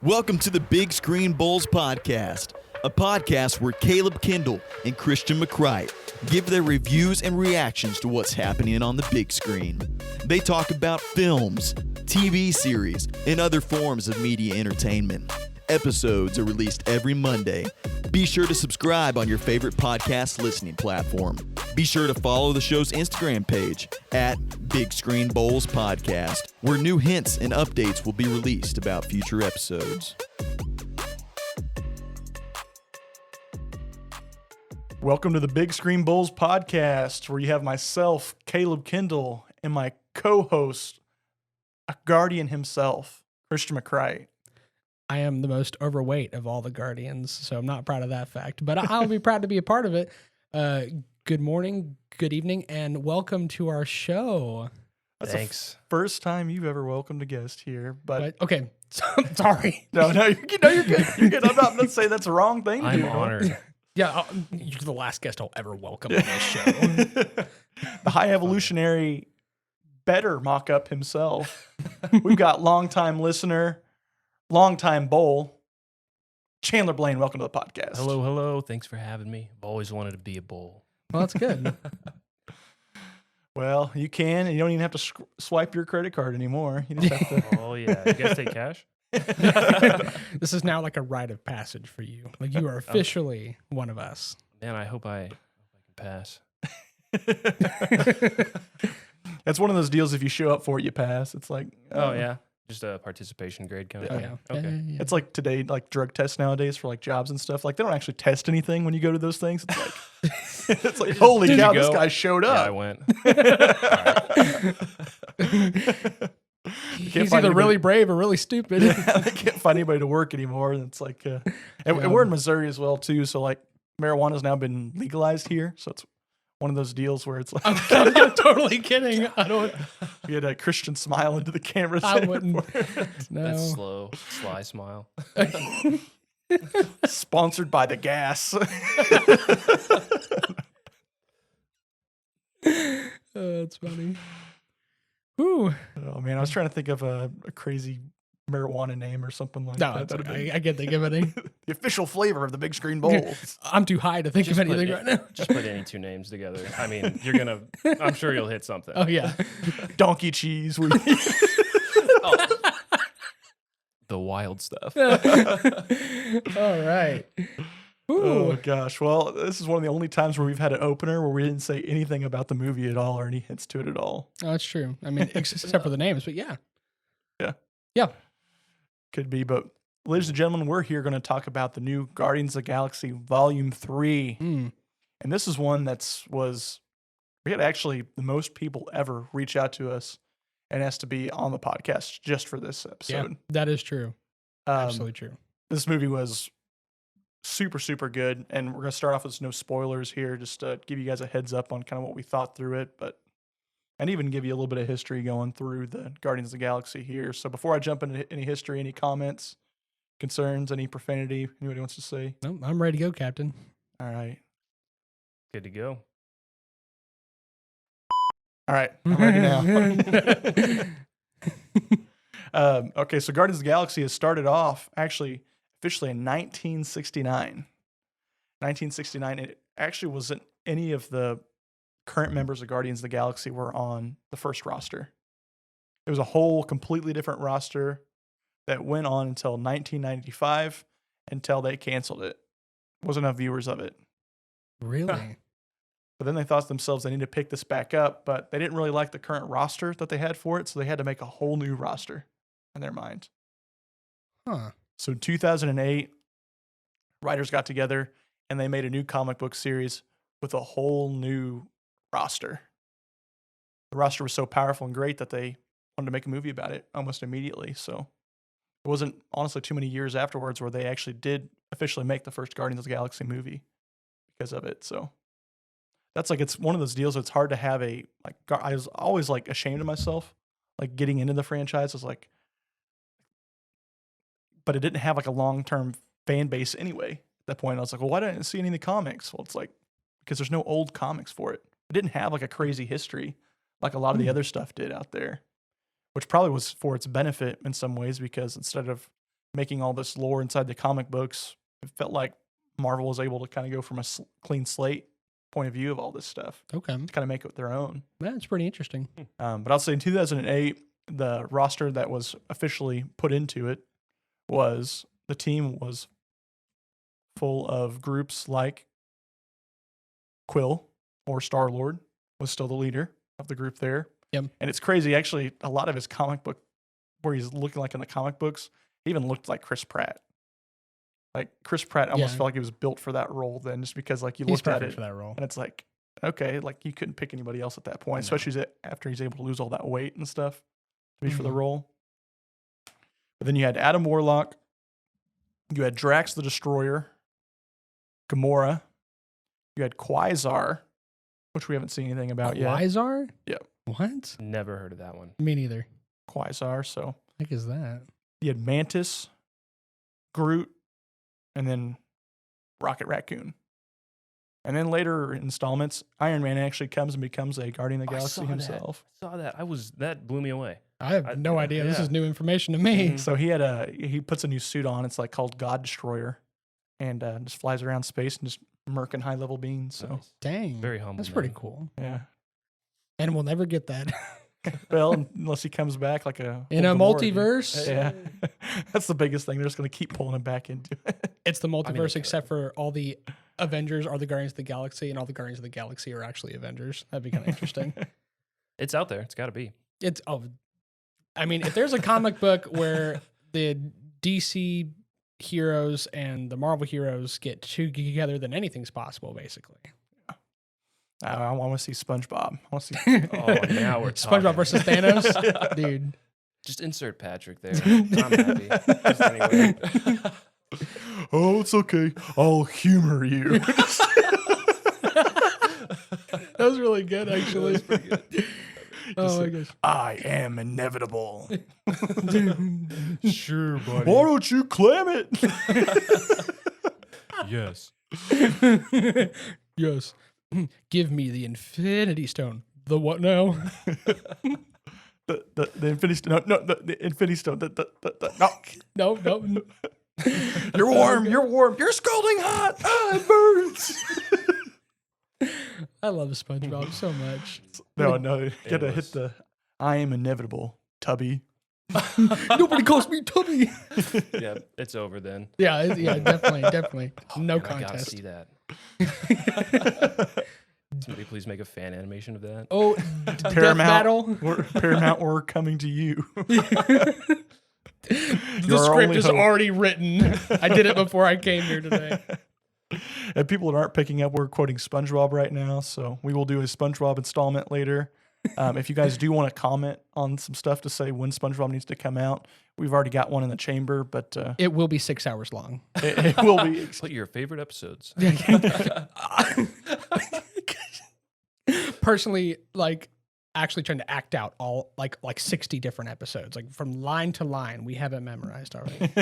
Welcome to the Big Screen Bols podcast, a podcast where Caleb Kendall and Christian McCright give their reviews and reactions to what's happening on the big screen. They talk about films, TV series, and other forms of media entertainment. Episodes are released every Monday. Be sure to subscribe on your favorite podcast listening platform. Be sure to follow the show's Instagram page at Big Screen Bols Podcast, where new hints and updates will be released about future episodes. Welcome to the Big Screen Bols Podcast, where you have myself, Caleb Kendall, and my co-host, a guardian himself, Christian McCright. I am the most overweight of all the Guardians, so I'm not proud of that fact, but I'll be proud to be a part of it. Good morning, good evening, and welcome to our show. Thanks. First time you've ever welcomed a guest here, but okay, sorry. No, you're good. You're good. I'm not going to say that's the wrong thing. I'm honored. Yeah, you're the last guest I'll ever welcome on this show. The high evolutionary better mock up himself. We've got longtime listener, longtime bowl, Chandler Blaine. Welcome to the podcast. Hello. Thanks for having me. I've always wanted to be a bowl. Well, that's good. Well, you can, and you don't even have to swipe your credit card anymore. You just have to. Oh, yeah. You guys take cash? This is now like a rite of passage for you. Like you are officially one of us. Man, I hope I can pass. That's one of those deals. If you show up for it, you pass. It's like, Oh, yeah. Just a participation grade kind of Oh, thing. yeah. Okay. Yeah. It's like today, like drug tests nowadays for like jobs and stuff. Like they don't actually test anything when you go to those things. It's like, it's like, holy Did cow, you this go? guy showed Yeah, I up. went. He's either really brave or really stupid. They can't find anybody to work anymore. And it's like, and we're in Missouri as well too. So like marijuana has now been legalized here. So it's one of those deals where it's like, I'm totally kidding. I don't. we had a Christian smile into the camera. I wouldn't. No. That's slow, sly smile. Sponsored by the gas. That's funny. Whew. Oh man, I was trying to think of a crazy marijuana name or something like No, that. it's That'd okay. be I can't think of any. the official flavor of the Big Screen Bols. I'm too high to think Just of anything put right now. Just put any two names together. I mean, I'm sure you'll hit something. Oh yeah. Donkey cheese. The wild stuff. All right. Oh Ooh. gosh. Well, this is one of the only times where we've had an opener where we didn't say anything about the movie at all or any hints to it at all. Oh, that's true. I mean, except for the names, but yeah. Yeah. Could be, but ladies and gentlemen, we're here going to talk about the new Guardians of the Galaxy Volume 3. Mm. And this is one we had actually the most people ever reach out to us and asked to be on the podcast just for this episode. Yeah, that is true. Absolutely true. This movie was super, super good. And we're going to start off with no spoilers here, just to give you guys a heads up on kind of what we thought through it, and even give you a little bit of history going through the Guardians of the Galaxy here. So before I jump into any history, any comments, concerns, any profanity, anybody wants to say? No, I'm ready to go, Captain. All right. Good to go. All right. I'm ready now. Okay, so Guardians of the Galaxy has started off actually officially in 1969. 1969, it actually wasn't any of the current members of Guardians of the Galaxy were on the first roster. It was a whole completely different roster that went on until 1995 until they canceled it. Wasn't enough viewers of it. Really? But then they thought to themselves they need to pick this back up, but they didn't really like the current roster that they had for it, so they had to make a whole new roster in their mind. Huh. So in 2008, writers got together and they made a new comic book series with a whole new roster. The roster was so powerful and great that they wanted to make a movie about it almost immediately. So it wasn't honestly too many years afterwards where they actually did officially make the first Guardians of the Galaxy movie because of it. So that's like, it's one of those deals. It's hard to have I was always like ashamed of myself, like getting into the franchise. Was like, but it didn't have like a long-term fan base anyway. At that point, I was like, well, why didn't I see any of the comics? Well, it's like, because there's no old comics for it. It didn't have like a crazy history like a lot of the other stuff did out there, which probably was for its benefit in some ways, because instead of making all this lore inside the comic books, it felt like Marvel was able to kind of go from a clean slate point of view of all this stuff Okay. to kind of make it their own. That's pretty interesting. But I'll say in 2008, the roster that was officially put into it was the team was full of groups like Quill or Star-Lord was still the leader of the group there. Yep. And it's crazy. Actually, a lot of his comic book, where he's looking like in the comic books, he even looked like Chris Pratt. Like Chris Pratt almost Yeah. felt like he was built for that role then, just because like you He's looked at perfect it for that role. and it's like, okay, like you couldn't pick anybody else at that point, especially after he's able to lose all that weight and stuff to be for the Mhm. role. But then you had Adam Warlock, you had Drax the Destroyer, Gamora, you had Quasar, which we haven't seen anything about yet. Quasar? Yep. What? Never heard of that one. Me neither. Quasar. So What is that? you had Mantis, Groot, and then Rocket Raccoon. And then later installments, Iron Man actually comes and becomes a Guardian of the I Galaxy saw himself. That. I saw that. That blew me away. I have no idea. This yeah. is new information to me. Mhm. So he puts a new suit on. It's like called God Destroyer, and just flies around space and just murking high level beings. So Nice. Dang. Very humble. That's pretty man. cool. yeah, And we'll never get that. well, unless he comes back like a In a Voldemort, dude. multiverse, Yeah, that's the biggest thing. They're just going to keep pulling him back into it. it's the multiverse they except for all the Avengers are the Guardians of the Galaxy, and all the Guardians of the Galaxy are actually Avengers. That'd be kind of interesting. It's out there. It's got to be. I mean, if there's a comic book where the DC heroes and the Marvel heroes get together, then anything's possible, basically. I want to see SpongeBob. I want to see. Oh, now we're SpongeBob talking. versus Thanos, dude. Just insert Patrick there. I'm happy. Just anyway. Oh, it's okay. I'll humor you. That was really good, actually. Oh my gosh. I am inevitable. Sure, buddy. Why don't you claim it? Yes. Yes. Give me the Infinity Stone. The what now? The Infinity Stone. No, the Infinity Stone. No. No. You're warm. You're warm. You're scalding hot. Ah, it burns. I love SpongeBob so much. No. You gotta Endless. hit the I am inevitable, Tubby. Nobody calls me Tubby. Yeah, it's over then. Yeah, definitely. No Man, I gotta contest. see that. Somebody please make a fan animation of that. Oh, Paramount. Death Battle. Paramount, we're coming to you. The Your script only is hope. already written. I did it before I came here today. And people that aren't picking up, we're quoting SpongeBob right now, so we will do a SpongeBob installment later. If you guys do want to comment on some stuff to say when SpongeBob needs to come out, we've already got one in the chamber, but It will be 6 hours long. it will be. Put your favorite episodes. Personally, like actually trying to act out all like 60 different episodes, like from line to line. We have it memorized already.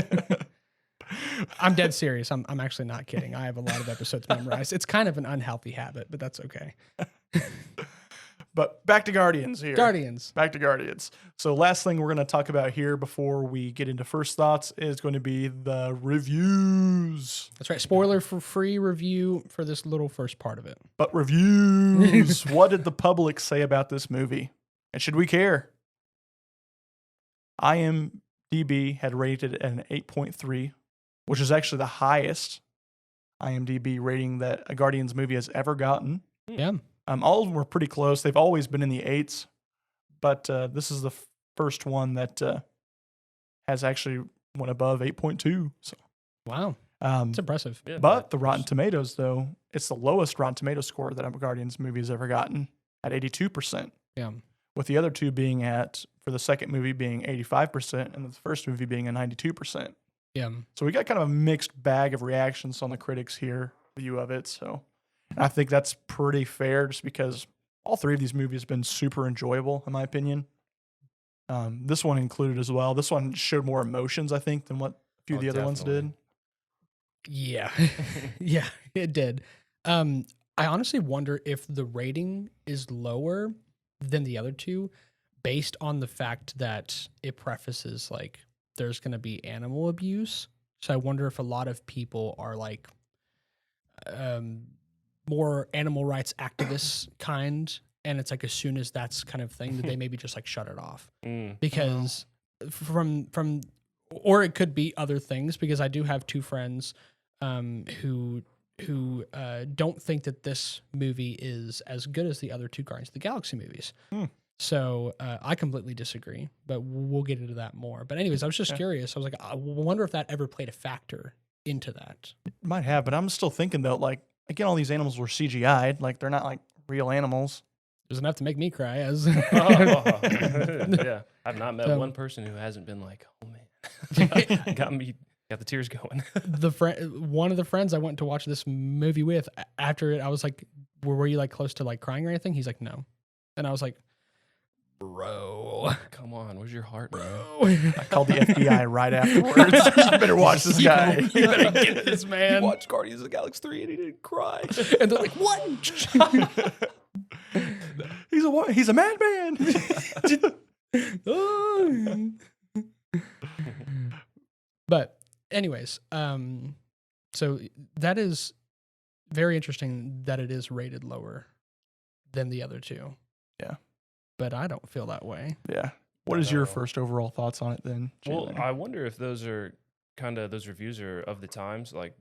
I'm dead serious. I'm actually not kidding. I have a lot of episodes memorized. It's kind of an unhealthy habit, but that's okay. But back to Guardians here. Guardians. Back to Guardians. So last thing we're going to talk about here before we get into first thoughts is going to be the reviews. That's right. Spoiler for free review for this little first part of it. But reviews. What did the public say about this movie? And should we care? IMDb had rated it at an 8.3, which is actually the highest IMDb rating that a Guardians movie has ever gotten. Yeah. All of them were pretty close. They've always been in the 8s, but this is the first one that has actually went above 8.2. So, Wow. It's impressive. Yeah, but the Rotten Tomatoes, though, it's the lowest Rotten Tomato score that a Guardians movie has ever gotten at 82%. Yeah. With the other two being for the second movie being 85% and the first movie being a 92%. Yeah. So we got kind of a mixed bag of reactions on the critics' view of it. So I think that's pretty fair just because all three of these movies have been super enjoyable, in my opinion. This one included as well. This one showed more emotions, I think, than what a few of the other ones did. Yeah. Yeah, it did. I honestly wonder if the rating is lower than the other two based on the fact that it prefaces like there's going to be animal abuse. So I wonder if a lot of people are like more animal rights activists kind, and it's like as soon as that's kind of thing that they maybe just like shut it off because from or it could be other things, because I do have two friends who don't think that this movie is as good as the other two Guardians of the Galaxy movies. So I completely disagree, but we'll get into that more. But anyways, I was just curious. I was like, I wonder if that ever played a factor into that. It might have, but I'm still thinking though, like, again, all these animals were CGI'd. Like, they're not like real animals. It was enough to make me cry. As Yeah, I've not met one person who hasn't been like, oh man, got the tears going. One of the friends I went to watch this movie with, after it, I was like, were you like close to like crying or anything? He's like, no. And I was like, bro, come on, where's your heart, bro? I called the FBI right afterwards. You better watch this guy. You better get this man. He watched Guardians of the Galaxy 3 and he didn't cry. And they're like, what? He's a madman. But anyways, so that is very interesting that it is rated lower than the other two. Yeah. But I don't feel that way. Yeah. What is your first overall thoughts on it then, Well, I wonder if those reviews are of the times. Like,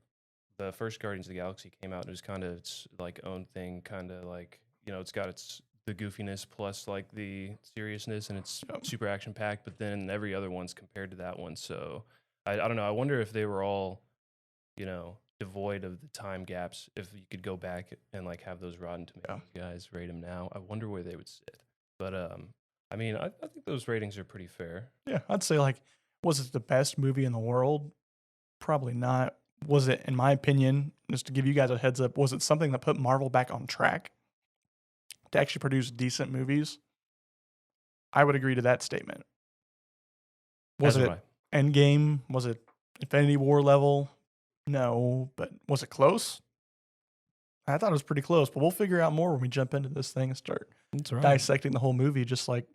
the first Guardians of the Galaxy came out, and it was kind of its like own thing, kind of like, you know, it's got the goofiness plus like the seriousness, and it's super action packed, but then every other one's compared to that one. So I don't know. I wonder if they were all, you know, devoid of the time gaps. If you could go back and like have those Rotten Tomatoes guys rate them now, I wonder where they would sit. But I mean, I think those ratings are pretty fair. Yeah, I'd say, like, was it the best movie in the world? Probably not. Was it, in my opinion, just to give you guys a heads up, was it something that put Marvel back on track to actually produce decent movies? I would agree to that statement. Was it Endgame? Was it Infinity War level? No, but was it close? I thought it was pretty close, but we'll figure out more when we jump into this thing and start dissecting the whole movie, just like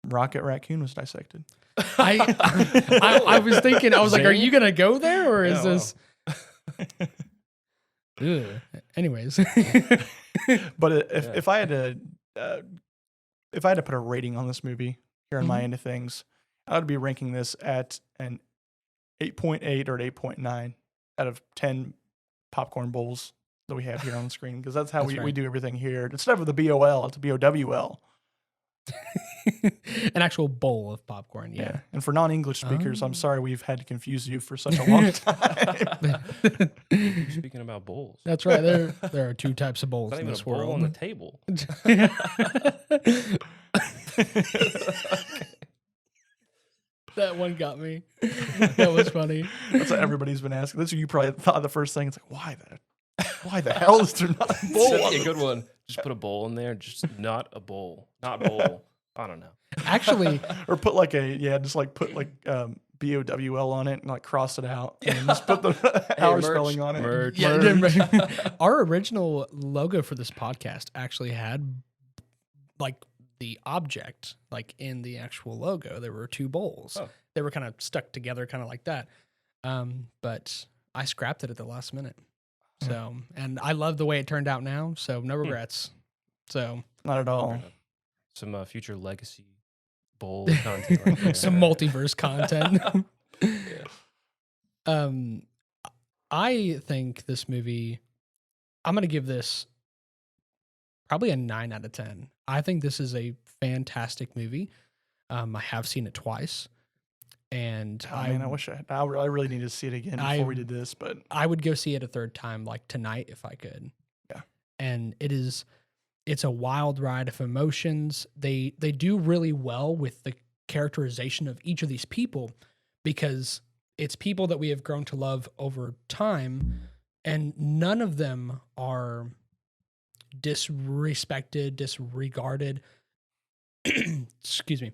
Rocket Raccoon was dissected. I was thinking, I was like, are you going to go there, or is this... Anyways. But if I had to put a rating on this movie here on my end of things, I would be ranking this at an 8.8 or an 8.9 out of 10 popcorn bowls that we have here on the screen, because that's how we do everything here. Instead of the BOL, it's a BOWL. An actual bowl of popcorn, yeah. And for non-English speakers, I'm sorry we've had to confuse you for such a long time. Speaking about bowls. That's right. There are two types of bowls in this world. Bowl on the table. That one got me. That was funny. That's what everybody's been asking. That's what you probably thought the first thing. It's like, why the hell is there not a bowl? That'd be a good one. Just put a bowl in there. Just not a bowl. Not bowl. I don't know. Actually, or put like BOWL on it and like cross it out and just put the hour spelling on it. Merch. Yeah, our original logo for this podcast actually had like the object like in the actual logo. There were two bowls. Oh. They were kind of stuck together, kind of like that. But I scrapped it at the last minute. So, and I love the way it turned out now. So no regrets. So not at all. Some future legacy bowl content. Right there. Some multiverse content. I think this movie, I'm going to give this probably a 9 out of 10. I think this is a fantastic movie. I have seen it twice. And I wish I really need to see it again before we did this, but I would go see it a third time, like tonight, if I could. Yeah. And it's a wild ride of emotions. They do really well with the characterization of each of these people, because it's people that we have grown to love over time, and none of them are disrespected, disregarded. Excuse me.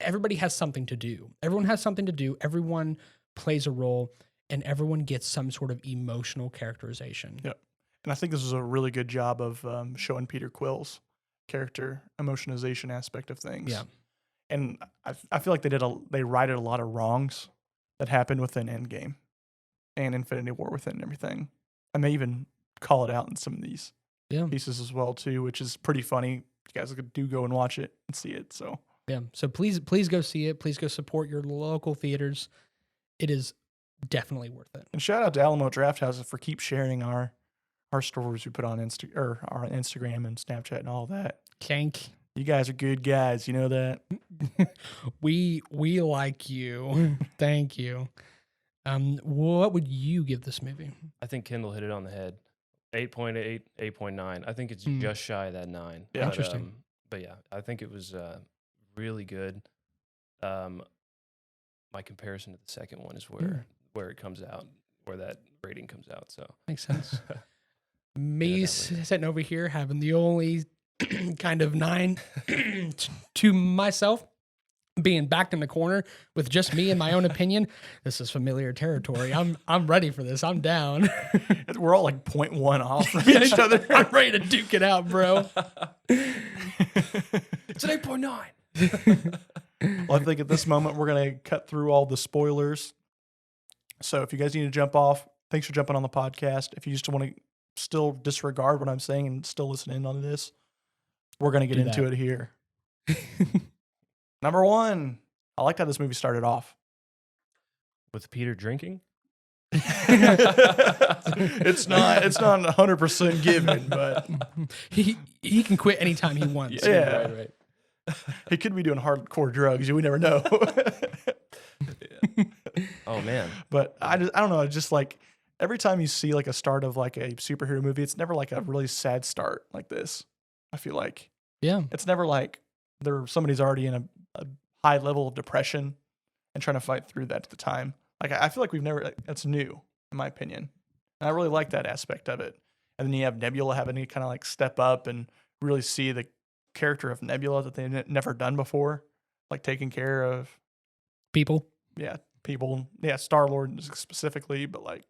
Everybody has something to do. Everyone has something to do. Everyone plays a role, and everyone gets some sort of emotional characterization. Yep. And I think this is a really good job of showing Peter Quill's character emotionization aspect of things. Yeah. and I feel like they righted a lot of wrongs that happened within Endgame and Infinity War within everything, and they even call it out in some of these pieces as well too, which is pretty funny. You guys do go and watch it and see it. So yeah, so please go see it. Please go support your local theaters. It is definitely worth it. And shout out to Alamo Drafthouse for keep sharing our stories we put on our Instagram and Snapchat and all that. Thank you guys are good guys. You know that. we like you. Thank you. What would you give this movie? I think Kendall hit it on the head. 8.8, 8.9. I think it's just shy of that 9. Yeah. But, Interesting. But yeah, I think it was really good. My comparison to the second one is where it comes out, where that rating comes out. So makes sense. Me sitting over here having the only kind of 9 to myself, being backed in the corner with just me and my own opinion. This is familiar territory. I'm ready for this. I'm down. We're all like 0.1 off from each other. I'm ready to duke it out, bro. It's an 8.9. Well, I think at this moment we're gonna cut through all the spoilers. So if you guys need to jump off, thanks for jumping on the podcast. If you just want to still disregard what I'm saying and still listen in on this, we're gonna get into it here. Number 1, I liked how this movie started off. With Peter drinking? It's not 100% given, but he can quit anytime he wants. Yeah. Right. He could be doing hardcore drugs. We never know. Oh man. But I don't know. It's just like every time you see like a start of like a superhero movie, it's never like a really sad start like this. I feel like it's never like somebody's already in a high level of depression and trying to fight through that at the time. Like I feel like that's new in my opinion. And I really like that aspect of it. And then you have Nebula having to kind of like step up and really see the character of Nebula that they've never done before, like taking care of people. Yeah, people. Yeah, Star-Lord specifically, but like,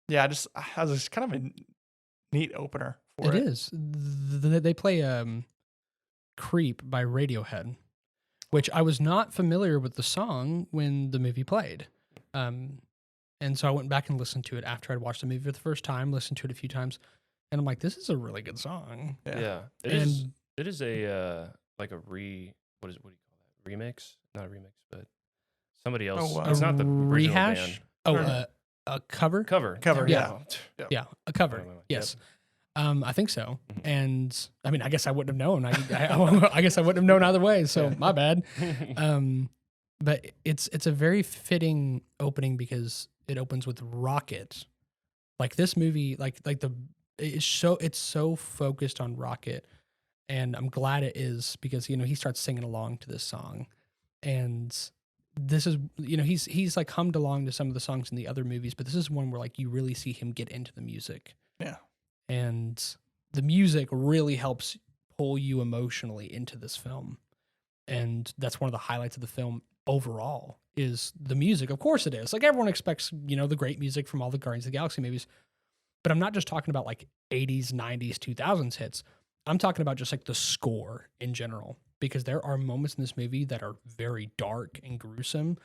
yeah, I was just kind of a neat opener for it. It is. They play Creep by Radiohead, which I was not familiar with the song when the movie played. And so I went back and listened to it after I'd watched the movie for the first time, listened to it a few times, and I'm like, this is a really good song. Yeah. It is a like a what do you call that? Remix? Not a remix, but somebody else. Oh, wow. It's not the original rehash. band. A cover. Cover. Yeah. Yeah, a cover. Yep. Yes. I think so. And I mean, I guess I wouldn't have known. I guess I wouldn't have known either way. So my bad. But it's a very fitting opening because it opens with Rocket. Like this movie, it's so focused on Rocket, and I'm glad it is because he starts singing along to this song, and this is he's like hummed along to some of the songs in the other movies, but this is one where like you really see him get into the music. Yeah. And the music really helps pull you emotionally into this film. And that's one of the highlights of the film overall is the music. Of course it is. Like everyone expects, the great music from all the Guardians of the Galaxy movies. But I'm not just talking about like 80s, 90s, 2000s hits. I'm talking about just like the score in general. Because there are moments in this movie that are very dark and gruesome.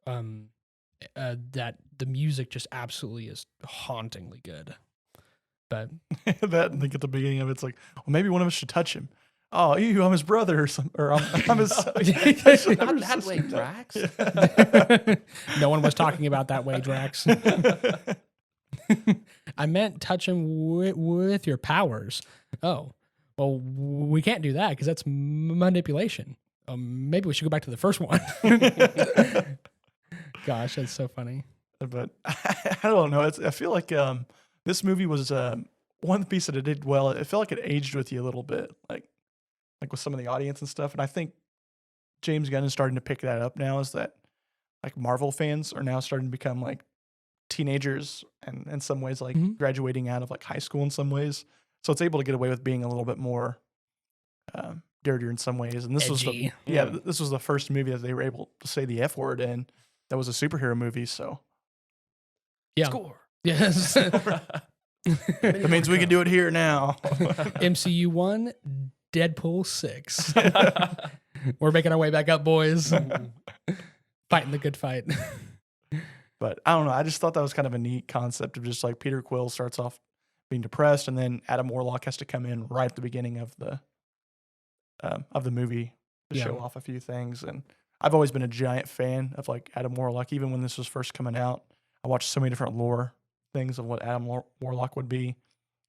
That the music just absolutely is hauntingly good. But that like at the beginning of it's like, well, maybe one of us should touch him. Oh, I'm his brother, or I'm his. Not that way, Drax. No one was talking about that way, Drax. I meant touch him with your powers. Oh, well, we can't do that because that's manipulation. Maybe we should go back to the first one. Gosh, that's so funny. But I don't know. I feel like this movie was one piece that it did well. It felt like it aged with you a little bit, like with some of the audience and stuff. And I think James Gunn is starting to pick that up now. Is that like Marvel fans are now starting to become like teenagers and in some ways like graduating out of like high school in some ways. So it's able to get away with being a little bit more dirtier in some ways. And this edgy. This was the first movie that they were able to say the F word in. That was a superhero movie. So yeah. Score. Yes. That means we can do it here now. MCU 1, Deadpool 6. We're making our way back up, boys. Fighting the good fight. But I don't know. I just thought that was kind of a neat concept of just like Peter Quill starts off being depressed, and then Adam Warlock has to come in right at the beginning of the movie to Yeah. show off a few things. And I've always been a giant fan of like Adam Warlock. Even when this was first coming out, I watched so many different lore things of what Adam Warlock would be.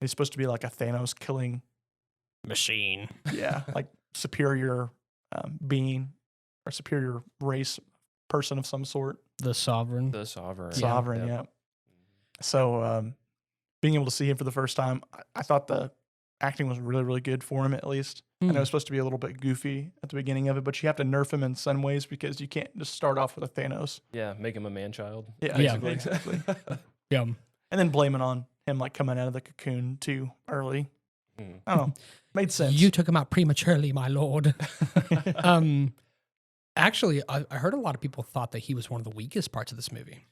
He's supposed to be like a Thanos killing, Machine. like superior being or superior race person of some sort. The Sovereign. The Sovereign. Sovereign, yeah. So being able to see him for the first time, I thought the acting was really, really good for him, at least. I know it was supposed to be a little bit goofy at the beginning of it, but you have to nerf him in some ways because you can't just start off with a Thanos. Yeah, make him a man-child. Yeah, Yeah. exactly. Yeah. And then blame it on him like coming out of the cocoon too early. Hmm. I don't know. Made sense. You took him out prematurely, my lord. Actually, I heard a lot of people thought that he was one of the weakest parts of this movie.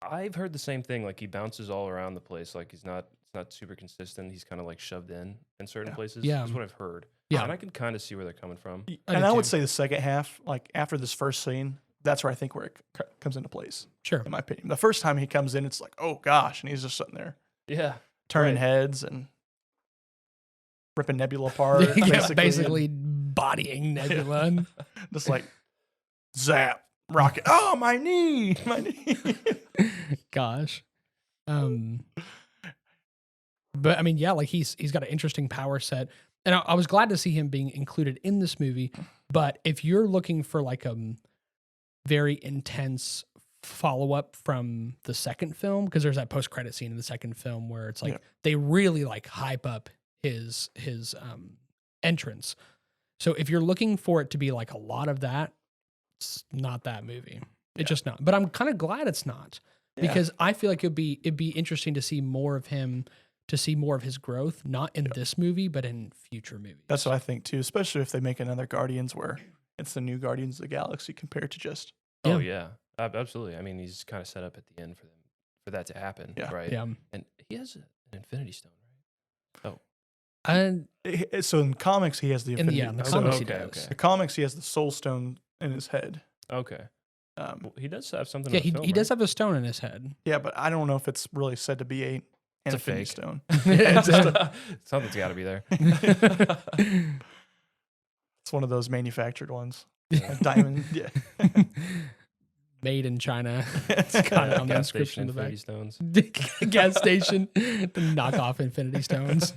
I've heard the same thing. Like he bounces all around the place. Like it's not super consistent. He's kind of like shoved in certain places. Yeah. That's what I've heard. Yeah. And I can kind of see where they're coming from. and did I would too. say the second half, like after this first scene, that's where I think where it comes into place, Sure. in my opinion. The first time he comes in, it's like, oh gosh, and he's just sitting there Yeah. turning Right. heads and ripping Nebula apart. Yeah, basically bodying Nebula. Just like zap, rocket. Oh, my knee, my knee. Gosh. But I mean, yeah, like he's got an interesting power set. And I was glad to see him being included in this movie. But if you're looking for like a very intense follow-up from the second film, because there's that post-credit scene in the second film where it's like Yeah. they really like hype up his entrance. So if you're looking for it to be like a lot of that, it's not that movie. It's just not. But I'm kind of glad it's not. Yeah. Because I feel like it'd be interesting to see more of him, to see more of his growth, not in this movie, but in future movies. That's what I think too, especially if they make another Guardians where it's the new Guardians of the Galaxy compared to just Oh yeah. Absolutely. I mean, he's kind of set up at the end for that to happen. Yeah. Right. Yeah. And he has an Infinity Stone, right? Oh. And so in comics he has the in Infinity. the so comics he okay, does. okay. the comics he has the Soul Stone in his head. Okay. Well, he does have something. Yeah, in the film, he does right? have a stone in his head. Yeah, but I don't know if it's really said to be an It's a Infinity fake. Stone. It's Something's got to be there. It's one of those manufactured ones. A diamond. Yeah. Made in China. It's got it on the Gas inscription station in the back. Infinity Stones. Gas station. The knockoff Infinity Stones.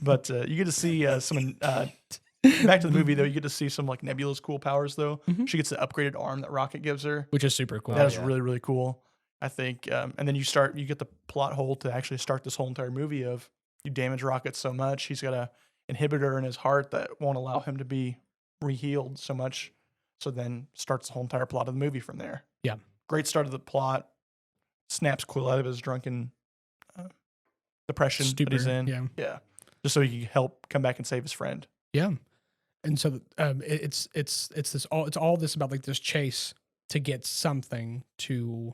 But you get to see back to the movie though, you get to see some like Nebula's cool powers though. Mhm. She gets the upgraded arm that Rocket gives her. Which is super cool. That is yeah. really, really cool. I think, and then you get the plot hole to actually start this whole entire movie of you damage Rocket so much, he's got a inhibitor in his heart that won't allow him to be rehealed so much. So then starts the whole entire plot of the movie from there. Yeah. Great start of the plot. Snaps Quill out of his drunken depression that he's Stupor, in. yeah. Yeah. Just so he can help come back and save his friend. Yeah. And so it's all this about like this chase to get something to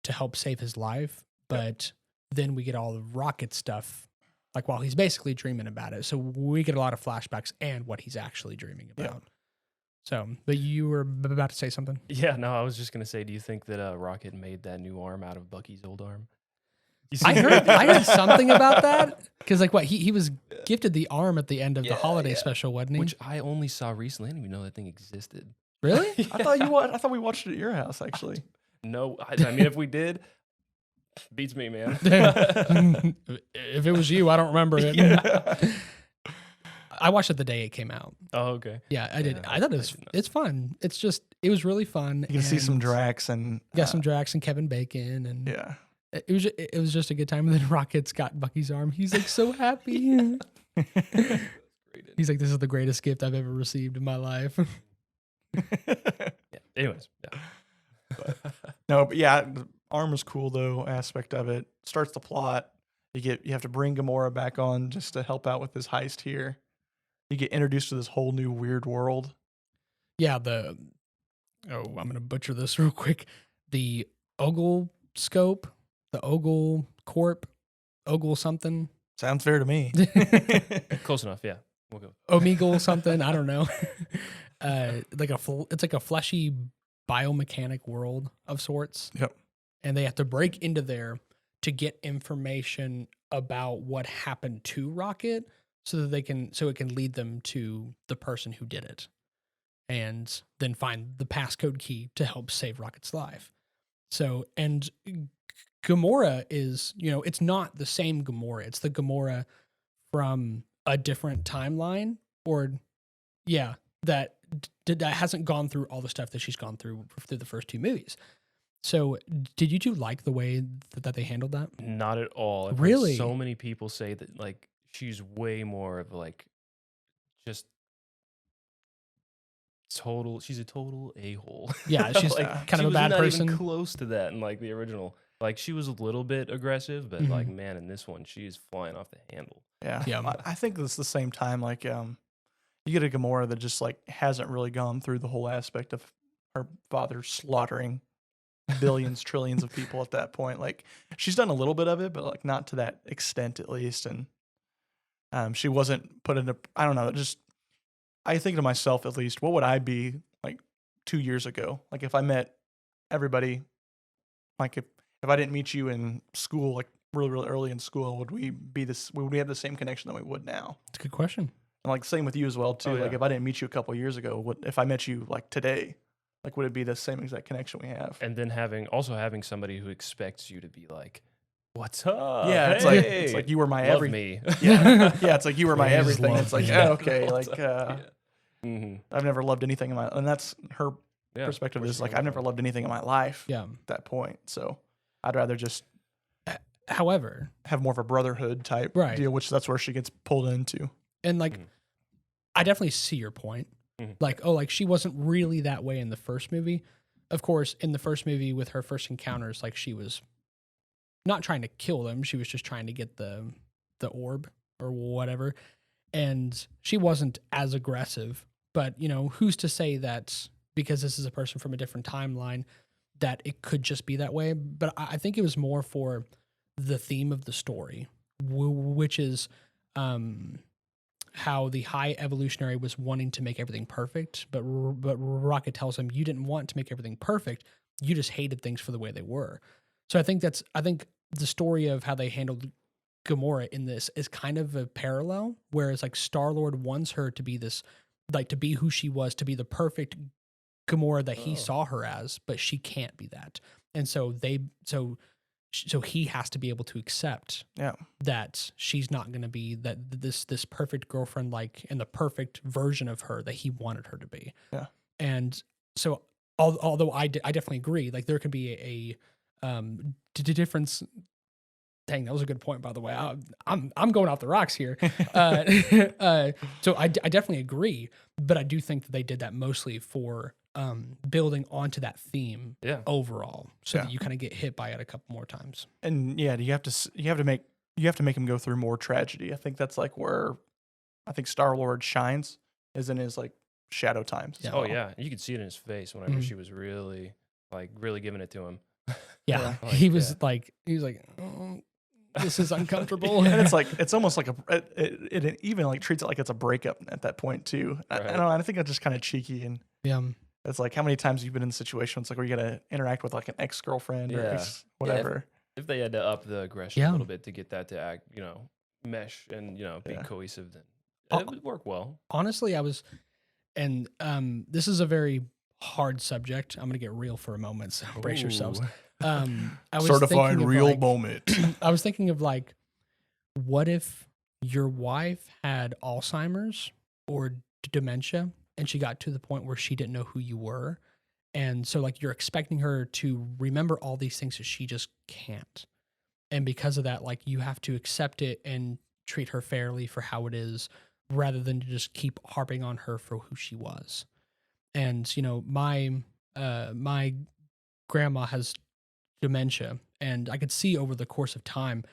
help save his life, but then we get all the Rocket stuff like while he's basically dreaming about it. So we get a lot of flashbacks and what he's actually dreaming Yeah. about. So, but you were about to say something? Yeah, no, I was just gonna say, do you think that Rocket made that new arm out of Bucky's old arm? You see- I heard something about that because like what he was gifted the arm at the end of the holiday special, wasn't he? which I only saw recently. I didn't even know that thing existed. Really? I thought we watched it at your house actually. No, I mean, if we did, beats me, man. If it was you, I don't remember it. I watched it the day it came out. Oh, okay. Yeah, I did. Yeah, I thought I did not. it's fun. It was really fun. You can see some and Drax and got some Drax and Kevin Bacon, and yeah. it was just a good time. And then Rocket's got Bucky's arm. He's like so happy. He's like, this is the greatest gift I've ever received in my life. Yeah. Anyways, yeah. No, but yeah, the arm was cool though. Aspect of it starts the plot. You have to bring Gamora back on just to help out with this heist here. You get introduced to this whole new weird world. Yeah, I'm gonna butcher this real quick. The Ogle scope, the Ogle Corp, Ogle something. Sounds fair to me. Close enough. Yeah. We'll go. Omegle something. I don't know. It's like a fleshy biomechanic world of sorts. Yep. And they have to break into there to get information about what happened to Rocket, so that it can lead them to the person who did it, and then find the passcode key to help save Rocket's life. So, and Gamora is, it's not the same Gamora. It's the Gamora from a different timeline, or that hasn't gone through all the stuff that she's gone through the first two movies. So, did you two like the way that they handled that? Not at all. I've Really? heard so many people say that like she's way more of like just total. She's a total a-hole. Yeah, she's like, kind she of a was bad not person. Even close to that in like the original. Like she was a little bit aggressive, but like man, in this one, she is flying off the handle. Yeah. Yeah. I think it's the same time. Like, you get a Gamora that just like hasn't really gone through the whole aspect of her father slaughtering billions, trillions of people at that point. Like, she's done a little bit of it, but like not to that extent, at least. And she wasn't put into. I don't know. Just I think to myself, at least, what would I be like 2 years ago? Like if I met everybody, like if I didn't meet you in school, like really, really early in school, would we have the same connection that we would now? It's a good question. And like same with you as well too. Oh, Like yeah. if I didn't meet you a couple of years ago, if I met you like today, like would it be the same exact connection we have? And then having somebody who expects you to be like, "What's up? Yeah, it's Hey, like you were my love everything. me." Yeah, yeah, it's like you were my Please everything. love It's like me. yeah, okay, What's like up? Yeah. Mhm. I've never loved anything in my, and that's her Yeah, perspective where is she like came I've never from. loved anything in my life Yeah. at that point. So I'd rather just However, have more of a brotherhood type Right. deal, which that's where she gets pulled into. and like, Mhm. I definitely see your point. Mhm. Like she wasn't really that way in the first movie. Of course, in the first movie with her first encounters, like she was not trying to kill them. She was just trying to get the orb or whatever. And she wasn't as aggressive, but who's to say that because this is a person from a different timeline that it could just be that way? But I think it was more for the theme of the story, which is how the high evolutionary was wanting to make everything perfect, but Rocket tells him, you didn't want to make everything perfect. You just hated things for the way they were. So I think the story of how they handled Gamora in this is kind of a parallel, whereas like Star-Lord wants her to be this, like to be who she was, to be the perfect Gamora that he Oh. saw her as, but she can't be that. And so so he has to be able to accept Yeah. that she's not going to be that this perfect girlfriend, like, and the perfect version of her that he wanted her to be. Yeah. And so although I definitely agree, like there could be a difference. Dang, that was a good point, by the way. I'm going off the rocks here. So I definitely agree, but I do think that they did that mostly for building onto that theme Yeah. overall, so Yeah. that you kind of get hit by it a couple more times. And yeah, you have to make him go through more tragedy. I think that's like where I think Star-Lord shines is in his like shadow times. as Yeah. Oh well. yeah, you could see it in his face whenever Mhm. she was really giving it to him. Yeah, Like, he was yeah. like, oh, this is uncomfortable. And it's like it's almost like it even like treats it like it's a breakup at that point too. I Right. don't know. I think that's just kind of cheeky, and yeah, it's like how many times you've been in situations like where you got to interact with like an ex-girlfriend or Yeah. ex whatever. If they had to up the aggression Yeah. a little bit to get that to act, mesh and be Yeah. cohesive, then Oh. it would work well. honestly, I was, and this is a very hard subject. I'm gonna get real for a moment, so brace yourselves. Ooh. I was Certified thinking of, real like, moment. I was thinking of like, what if your wife had Alzheimer's or dementia and she got to the point where she didn't know who you were? And so like you're expecting her to remember all these things that she just can't. And because of that, like you have to accept it and treat her fairly for how it is rather than to just keep harping on her for who she was. And my grandma has dementia, and I could see over the course of time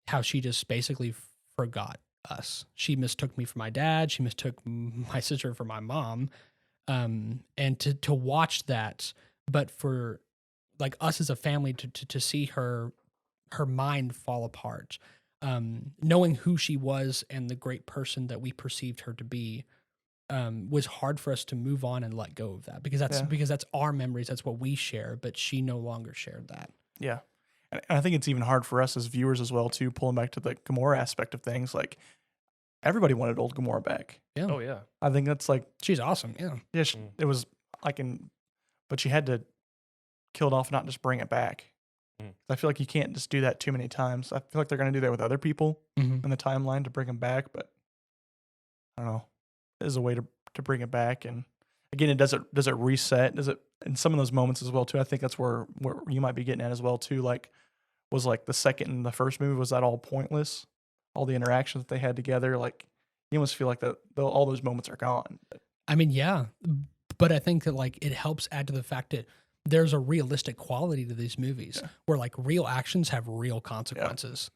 how she just basically forgot us. She mistook me for my dad. She mistook my sister for my mom. And to watch that, but for like us as a family to see her mind fall apart. knowing who she was and the great person that we perceived her to be, was hard for us to move on and let go of that because that's our memories. That's what we share, but she no longer shared that. Yeah. And I think it's even hard for us as viewers as well, too, pulling back to the Gamora aspect of things. Like, everybody wanted old Gamora back. Yeah. Oh yeah. I think that's like, She's awesome. Yeah. yeah, it was like but she had to kill it off, not just bring it back. I feel like you can't just do that too many times. I feel like they're going to do that with other people in the timeline to bring them back, but I don't know. There's a way to bring it back. And again, does it reset? Does it, in some of those moments as well, too? I think that's where you might be getting at as well, too. Like, was like the second and the first movie, was that all pointless? All the interactions that they had together, like, you almost feel like that all those moments are gone. I mean, yeah, but I think that like it helps add to the fact that there's a realistic quality to these movies where like real actions have real consequences.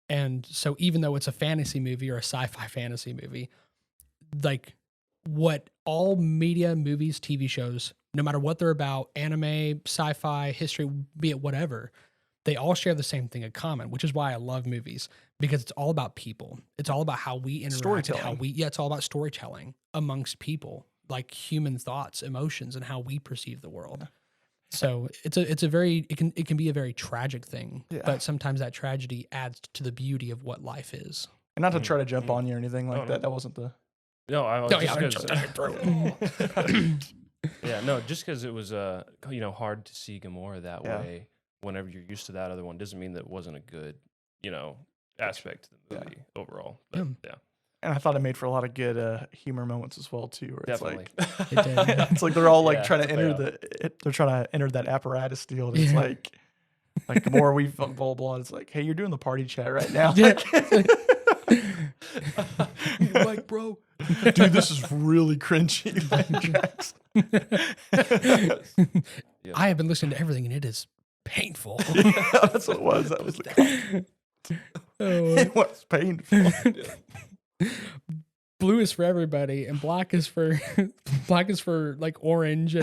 And so even though it's a fantasy movie or a sci-fi fantasy movie, like what all media, movies, TV shows, no matter what they're about, anime, sci-fi, history, be it whatever, they all share the same thing in common, which is why I love movies, because it's all about people. It's all about how we interact and how it's all about storytelling amongst people, like human thoughts, emotions, and how we perceive the world. So it can be a very tragic thing, but sometimes that tragedy adds to the beauty of what life is. And not to try to jump on you or anything like that. That wasn't the... No, I was just just because it was hard to see Gamora that way. Whenever you're used to that other one, doesn't mean that it wasn't a good, aspect to the movie overall. But, And I thought it made for a lot of good humor moments as well too. Where Definitely. It's like, it's like they're all like trying to enter they're trying to enter that apparatus deal. And it's like Gamora, we blah blah blah. It's like, hey, you're doing the party chat right now. You're like, bro, dude, this is really cringy. I have been listening to everything, and it is painful. That's what it was. That was the comment. It was painful. Blue is for everybody, and black is for like orange,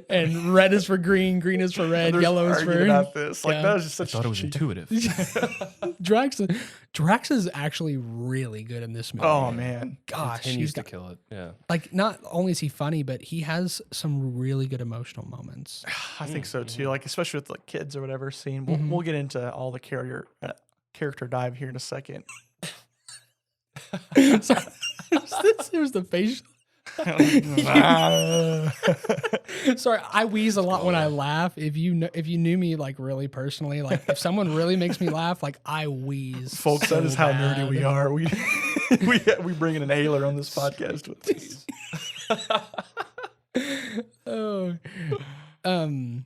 and red is for green, green is for red, yellow is for. About this. Like that was just such. I thought it was intuitive. Drax is actually really good in this movie. Oh man, gosh, he used to kill it. Yeah, like not only is he funny, but he has some really good emotional moments. I think so too. Like especially with like kids or whatever scene. We'll get into all the character dive here in a second. Sorry. It was the facial. Sorry, I wheeze a lot when I laugh. If you knew me like really personally, like if someone really makes me laugh, like I wheeze. Folks, that is how nerdy we are. We bring an inhaler on this podcast with these. I'm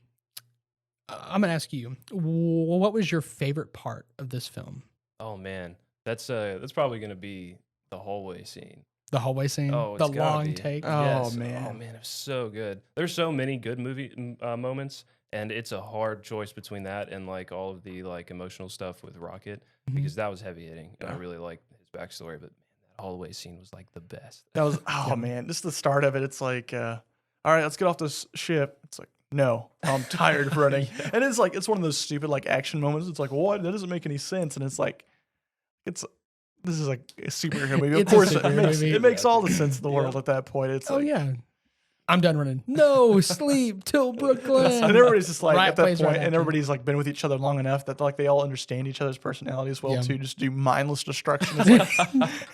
gonna ask you, what was your favorite part of this film? Oh man, that's probably gonna be the hallway scene. The hallway scene? Oh, the long take? Oh, yes. man. Oh, man, it was so good. There's so many good movie moments, and it's a hard choice between that and, like, all of the, like, emotional stuff with Rocket, because that was heavy-hitting, and I really liked his backstory, but, man, that hallway scene was, like, the best. That was, man, just the start of it. It's like, all right, let's get off this ship. It's like, no, I'm tired of running. And it's like, it's one of those stupid, like, action moments. It's like, what? That doesn't make any sense. And it's like, this is like a superhero movie. Of course, it makes all the sense in the world at that point. It's like, I'm done running. No, sleep till Brooklyn. And everybody's just like at that point, and everybody's like been with each other long enough that like they all understand each other's personality as well too. Just do mindless destruction.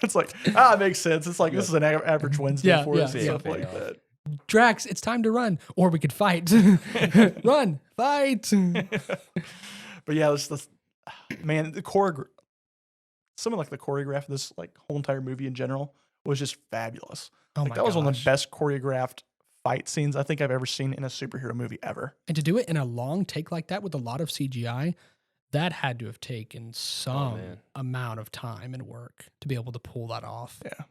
It's like, it makes sense. It's like this is an average Wednesday for us and stuff like that. Drax, it's time to run, or we could fight. Run, fight. But yeah, man, the choreography. Something like the choreograph of this like whole entire movie in general was just fabulous. That was one of the best choreographed fight scenes I think I've ever seen in a superhero movie ever. And to do it in a long take like that with a lot of CGI, that had to have taken some amount of time and work to be able to pull that off. Yeah.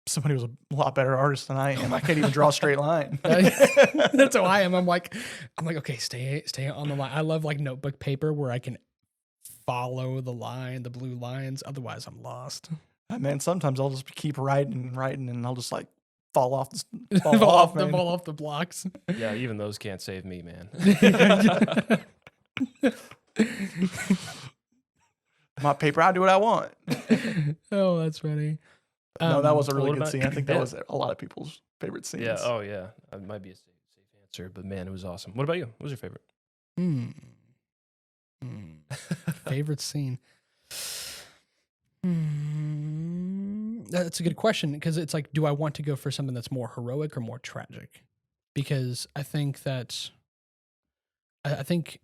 Somebody was a lot better artist than I am. I can't even draw a straight line. That's how I am. I'm like, okay, stay on the line. I love like notebook paper where I can follow the line, the blue lines. Otherwise, I'm lost. Man, sometimes I'll just keep writing, and I'll just like fall off the blocks. Yeah, even those can't save me, man. My paper, I do what I want. Oh, that's funny. No, that was a really what good about- scene. I think that Yeah. was a lot of people's favorite scenes. Yeah. Oh yeah. It might be a safe answer, but man, it was awesome. What about you? What was your favorite? Favorite scene. That's a good question because it's like, do I want to go for something that's more heroic or more tragic? Because I think that I think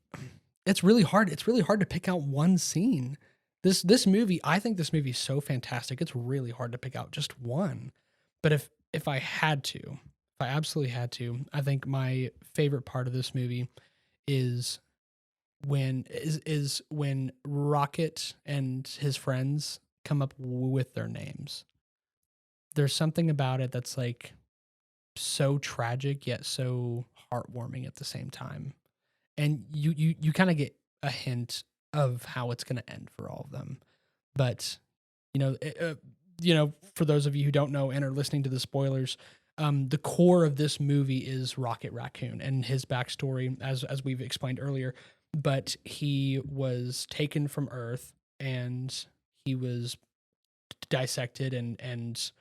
it's really hard. It's really hard to pick out one scene. This movie, I think this movie is so fantastic. It's really hard to pick out just one. But if I had to, if I absolutely had to, I think my favorite part of this movie is when Rocket and his friends come up with their names. There's something about it that's like so tragic yet so heartwarming at the same time. And you kind of get a hint of how it's going to end for all of them. But for those of you who don't know and are listening to the spoilers, the core of this movie is Rocket Raccoon and his backstory, as we've explained earlier. But he was taken from Earth and he was dissected and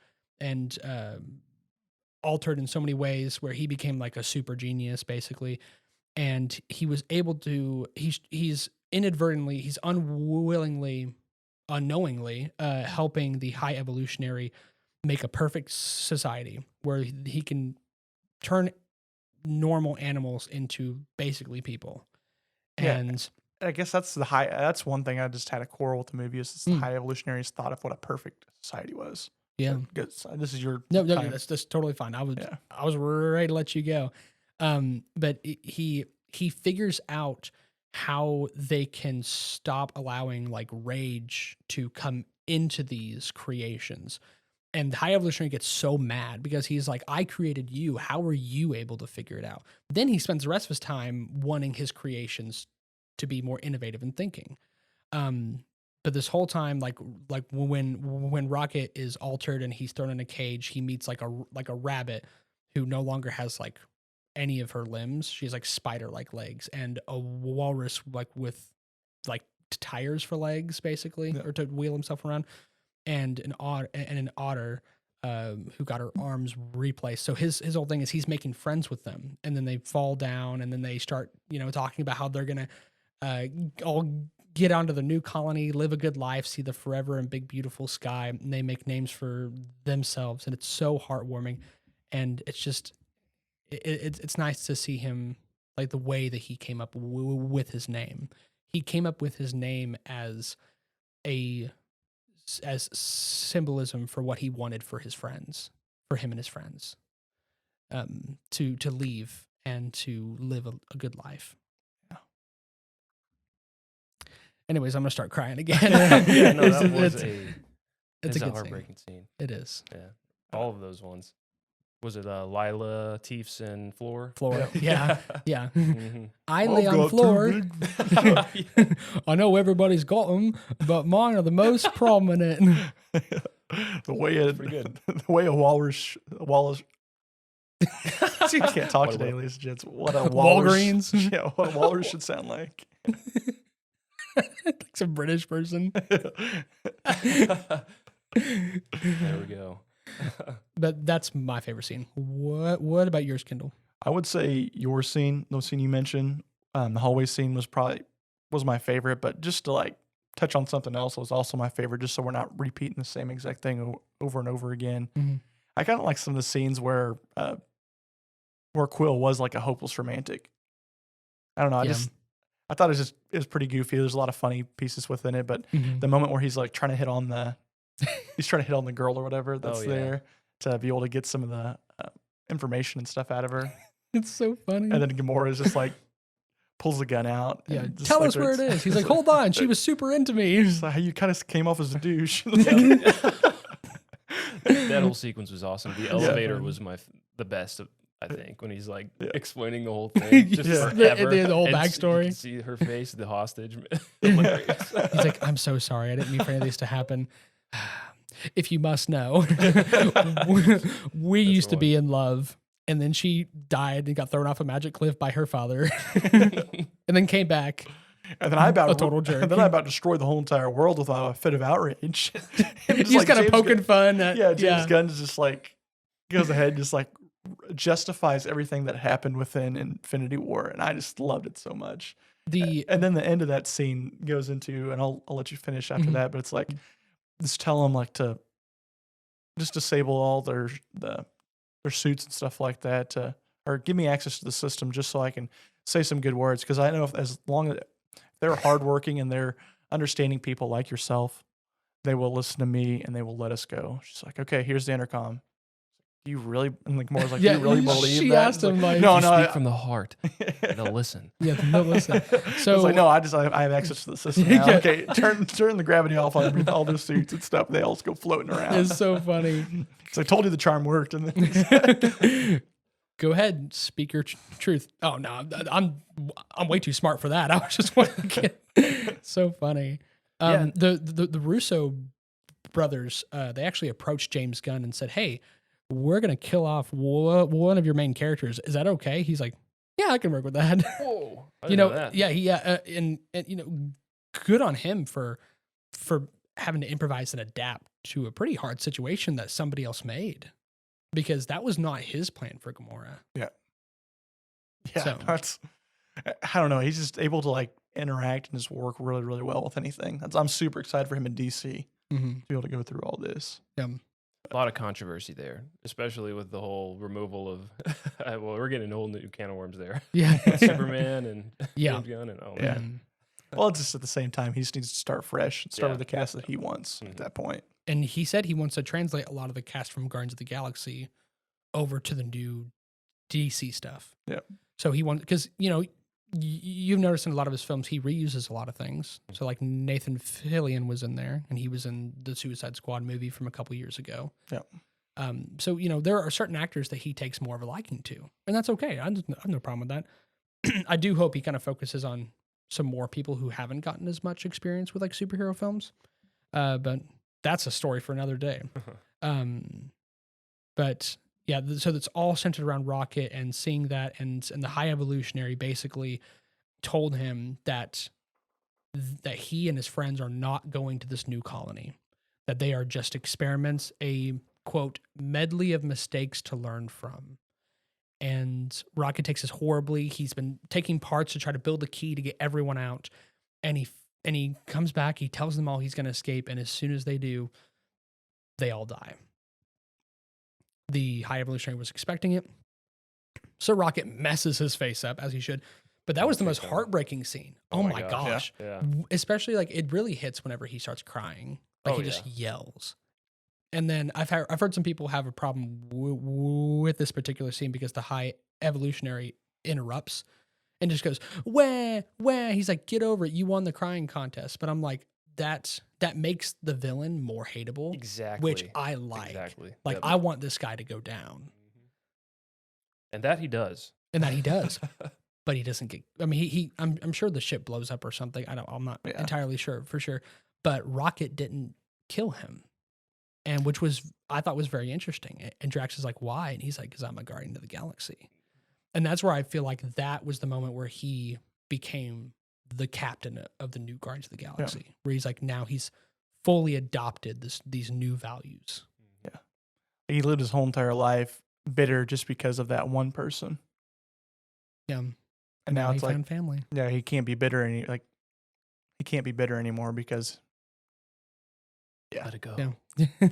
altered in so many ways where he became like a super genius basically. And he was able to, he's unknowingly helping the high evolutionary make a perfect society where he can turn normal animals into basically people. Yeah. And I guess that's that's one thing I just had a quarrel with the movie is the high evolutionaries thought of what a perfect society was. yeah, Good. This is your no, time. that's totally fine. I was Yeah. ready to let you go. But he figures out how they can stop allowing like rage to come into these creations. And the high evolutionary gets so mad because he's like, I created you. How are you able to figure it out? Then he spends the rest of his time wanting his creations to be more innovative in thinking. But this whole time, like when Rocket is altered and he's thrown in a cage, he meets like a rabbit who no longer has like any of her limbs. She's like spider-like legs, and a walrus like with like tires for legs, basically, or to wheel himself around, and an otter who got her arms replaced. So his whole thing is he's making friends with them, and then they fall down, and then they start talking about how they're gonna all get onto the new colony, live a good life, see the forever and big beautiful sky, and they make names for themselves, and it's so heartwarming, and it's just it's nice to see him like the way that he came up with his name. He came up with his name as symbolism for what he wanted for his friends, for him and his friends, to leave and to live a good life. Yeah. Anyways, I'm gonna start crying again. Yeah, no, that was it's a good heartbreaking scene. It is. Yeah, all of those ones. Was it Lila, Teefs, and Floor? Floor. Yeah. Yeah. Mhm. I lay on the floor. I know everybody's got them, but mine are the most prominent. The way a walrus. See, I can't talk What a today, whip. ladies and gents. What a walrus. Walgreens. Yeah, what a walrus should sound like. Like some British person. There we go. But that's my favorite scene. What about yours, Kendall? I would say your scene, the scene you mentioned, the hallway scene was my favorite, but just to like touch on something else was also my favorite, just so we're not repeating the same exact thing over and over again. Mhm. I kind of like some of the scenes where Quill was like a hopeless romantic. I don't know. I thought it was pretty goofy. There's a lot of funny pieces within it, but the moment where he's like trying to hit on the girl or whatever that's there to be able to get some of the information and stuff out of her. It's so funny. And then Gamora's just like pulls the gun out. Yeah, and just tell like us where it is. He's like, hold on, she was super into me. It's like, you kind of came off as a douche. That whole sequence was awesome. The elevator was the best, I think, when he's like explaining the whole thing. Just forever. The whole And backstory. You can see her face, the hostage. He's like, I'm so sorry. I didn't mean for any of this to happen. If you must know, we used to be in love, and then she died and got thrown off a magic cliff by her father, and then came back. And then I about A total jerk. And then I about destroyed the whole entire world with a fit of outrage. And just He's like kind of James poking Gunn- fun. At, Yeah, James Gunn is just like goes ahead, and just like justifies everything that happened within Infinity War, and I just loved it so much. And then the end of that scene goes into, and I'll let you finish after Mhm. that, but it's like just tell them like to just disable all their suits and stuff like that, or give me access to the system just so I can say some good words, because I know as long as they're hardworking and they're understanding people like yourself, they will listen to me and they will let us go. She's like, okay, here's the intercom. Do you really? And like Moore's like, Yeah, do you really believe she that? asked It's him, like, no, You no, speak from the heart. They'll listen. Yeah, no, listen. So So like, no, I have access to the system now. Yeah. Okay, turn the gravity off on all those suits and stuff. They all just go floating around. it's so funny. So I told you the charm worked, and then Go ahead, speak your truth. Oh no, I'm way too smart for that. I was just one kid. So funny. Yeah. The Russo brothers, they actually approached James Gunn and said, "Hey, we're gonna kill off one of your main characters. Is that okay?" He's like, "Yeah, I can work with that." Whoa. I You didn't know, that. yeah, and you know, good on him for having to improvise and adapt to a pretty hard situation that somebody else made, because that was not his plan for Gamora. yeah, So- that's I don't know. He's just able to like interact and just work really, really well with anything. I'm super excited for him in DC Mm-hmm. to be able to go through all this. Yeah. A lot of controversy there, especially with the whole removal of. Well, we're getting a whole new can of worms there. Yeah. Superman and Yeah. James Gunn and oh Yeah. man. Well, it's just at the same time, he just needs to start fresh and start Yeah. with the cast that he wants Mhm. at that point. And he said he wants to translate a lot of the cast from Guardians of the Galaxy over to the new DC stuff. Yep. So he wants, because, you know, you've noticed in a lot of his films, he reuses a lot of things. So like Nathan Fillion was in there, and he was in the Suicide Squad movie from a couple years ago. Yep. So, you know, there are certain actors that he takes more of a liking to, and that's okay. I have no problem with that. I do hope he kind of focuses on some more people who haven't gotten as much experience with like superhero films. But that's a story for another day. But yeah, so that's all centered around Rocket, and seeing that, and the High Evolutionary basically told him that he and his friends are not going to this new colony, that they are just experiments, a quote medley of mistakes to learn from. And Rocket takes this horribly. He's been taking parts to try to build a key to get everyone out, and he comes back. He tells them all he's going to escape, and as soon as they do, they all die. The High Evolutionary was expecting it, so Rocket messes his face up, as he should. But that was the most heartbreaking scene. Oh my gosh. Yeah. Especially like it really hits whenever he starts crying. Like Oh, he just yells. And then I've heard some people have a problem with this particular scene because the High Evolutionary interrupts and just goes, wah, wah. He's like, get over it. You won the crying contest. But I'm like, that makes the villain more hateable, Exactly. which I like. Exactly. Like, Yep. I want this guy to go down. And that he does. And that he does. But he doesn't get. I mean, I'm sure the ship blows up or something. I'm not Yeah. entirely sure for sure. But Rocket didn't kill him, and which I thought was very interesting. And Drax is like, why? And he's like, because I'm a guardian of the galaxy. And that's where I feel like that was the moment where he became the captain of the new Guardians of the Galaxy. Where he's like, now he's fully adopted these new values. He lived his whole entire life bitter just because of that one person. Yeah. And now he it's like, found family. yeah, he can't be bitter he can't be bitter anymore because Let it go. Yeah.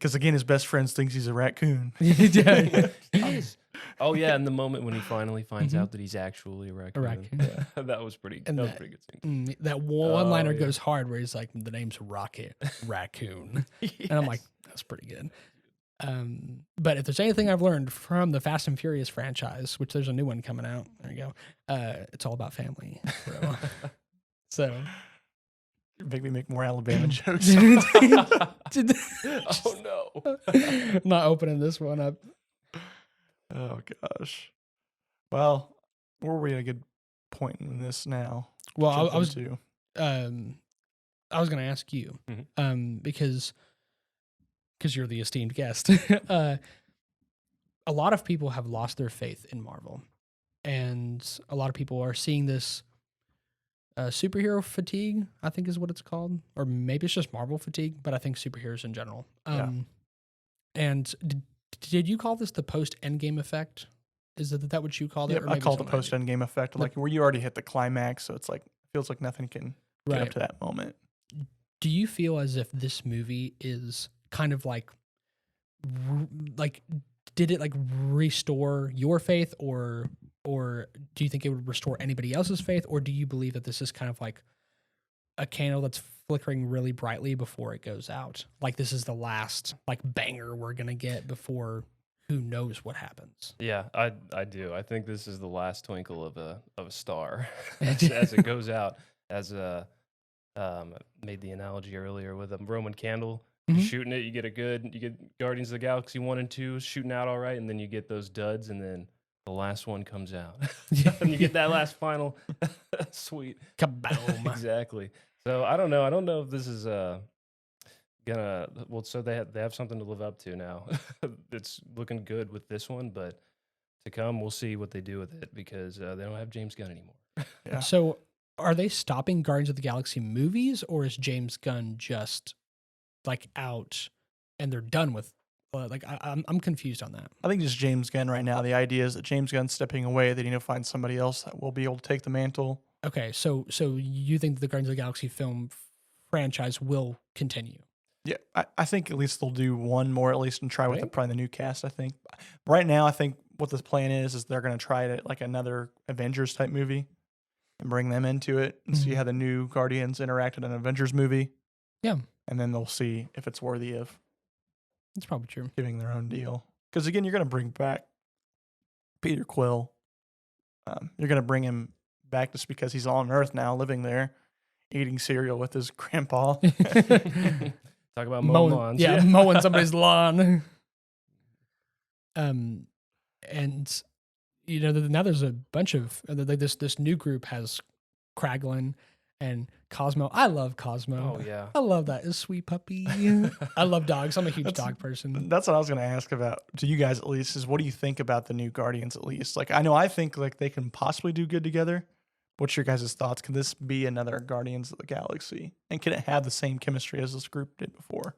again his best friend thinks he's a raccoon. Yeah. He is. Oh yeah, and the moment when he finally finds Mhm. out that he's actually a raccoon. raccoon. that was pretty. And that was a that- pretty good scene. That one-liner yeah. goes hard where he's like, the name's Rocket Raccoon. And I'm like, that's pretty good. But if there's anything I've learned from the Fast and Furious franchise, which there's a new one coming out, there you go. It's all about family, bro. So, Make me make more Alabama jokes. Oh no. not opening this one up. Oh gosh. Well, where were we at a good point in this now? Well, Jump I was into? I was going to ask you, Mhm. because you're the esteemed guest. A lot of people have lost their faith in Marvel, and a lot of people are seeing this superhero fatigue, I think is what it's called, or maybe it's just Marvel fatigue, but I think superheroes in general. And did you call this the post Endgame effect? Is that what you called it? Yep, Or I maybe call it the something I post did? end game effect, like where you already hit the climax, so it's like feels like nothing can get up Right. to that moment. Do you feel as if this movie is kind of like did it like restore your faith, or do you think it would restore anybody else's faith, or do you believe that this is kind of like a candle that's flickering really brightly before it goes out? Like this is the last like banger we're gonna get before who knows what happens. Yeah, I do. I think this is the last twinkle of a star as it goes out. As made the analogy earlier with a Roman candle. You're Mhm. shooting it, you get Guardians of the Galaxy 1 and 2 shooting out all right, and then you get those duds, and then the last one comes out. And you get that last final sweet. Kaboom. Exactly. So I don't know. I don't know if this is gonna so they have something to live up to now. It's looking good with this one, but to come we'll see what they do with it, because they don't have James Gunn anymore. Yeah. So are they stopping Guardians of the Galaxy movies, or is James Gunn just like out and they're done with I'm confused on that. I think just James Gunn right now. The idea is that James Gunn's stepping away. They need to find somebody else that will be able to take the mantle. Okay, so you think the Guardians of the Galaxy film franchise will continue? Yeah, I think at least they'll do one more at least and try with Right. probably the new cast. I think right now, I think what this plan is they're going to try it like another Avengers type movie and bring them into it and see Mhm. how the new Guardians interact in an Avengers movie. Yeah. And then they'll see if it's worthy of That's probably true. giving their own deal. Because again, you're going to bring back Peter Quill. You're going to bring him back just because he's on Earth now, living there, eating cereal with his grandpa. Talk about mowing lawns. Mowing somebody's lawn. And you know, now there's a bunch of this new group has Kraglin and Cosmo. I love Cosmo. Oh yeah. I love that. His sweet puppy. I love dogs. I'm a huge dog person. That's what I was going to ask about to you guys at least is what do you think about the new Guardians at least? Like, I know I think like they can possibly do good together. What's your guys' thoughts? Can this be another Guardians of the Galaxy? And can it have the same chemistry as this group did before?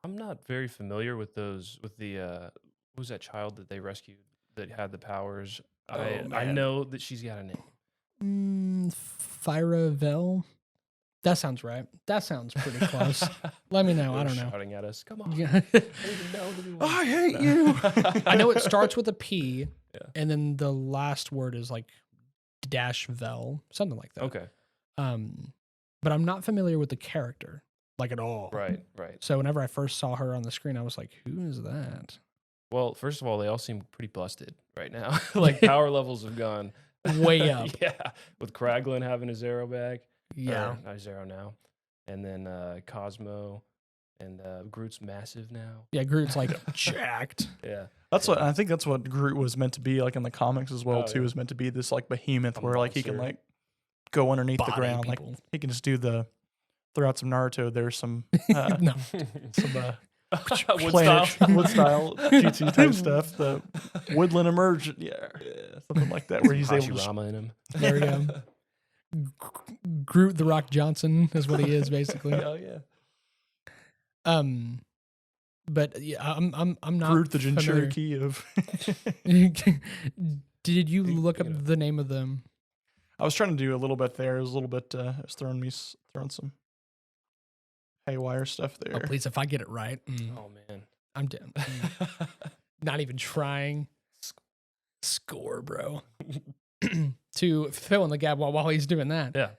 I'm not very familiar with those with the what was that child that they rescued that had the powers? I man. know that she's got a name. Fyravel. That sounds right. That sounds pretty close. Let me know. I They're don't know. Shouting at us. Come on. Yeah. I don't even know the new one. I hate you. I know it starts with a P, Yeah. and then the last word is like -vel, something like that. Okay. But I'm not familiar with the character like at all. Right. So whenever I first saw her on the screen, I was like, "Who is that?" Well, first of all, they all seem pretty busted right now. Like power levels have gone Way up. Yeah, with Kraglin having his arrow back. Yeah. Or, not his arrow now. And then Cosmo and Groot's massive now. Yeah, Groot's like jacked. Yeah. That's what I think. That's what Groot was meant to be like in the comics as well Oh, too. yeah. Was meant to be this like behemoth A where like he can monster. like go underneath the Body ground. Like people. he can just do the throughout some Naruto. There's some No. some Wood planet style. wood style GT type stuff. The woodland emergent, yeah, something like that where he's able to. Hashirama in him. There we go. Groot the Rock Johnson is what he is basically. Oh yeah. But yeah, I'm not Groot the familiar. Jinchuriki of. Did you look up you know. the name of them? I was trying to do a little bit there. It was a little bit. It was throwing some haywire stuff there. Oh, please, if I get it right, Oh man. I'm down. Not even trying. Score, bro. To fill in the gap while he's doing that. Yeah.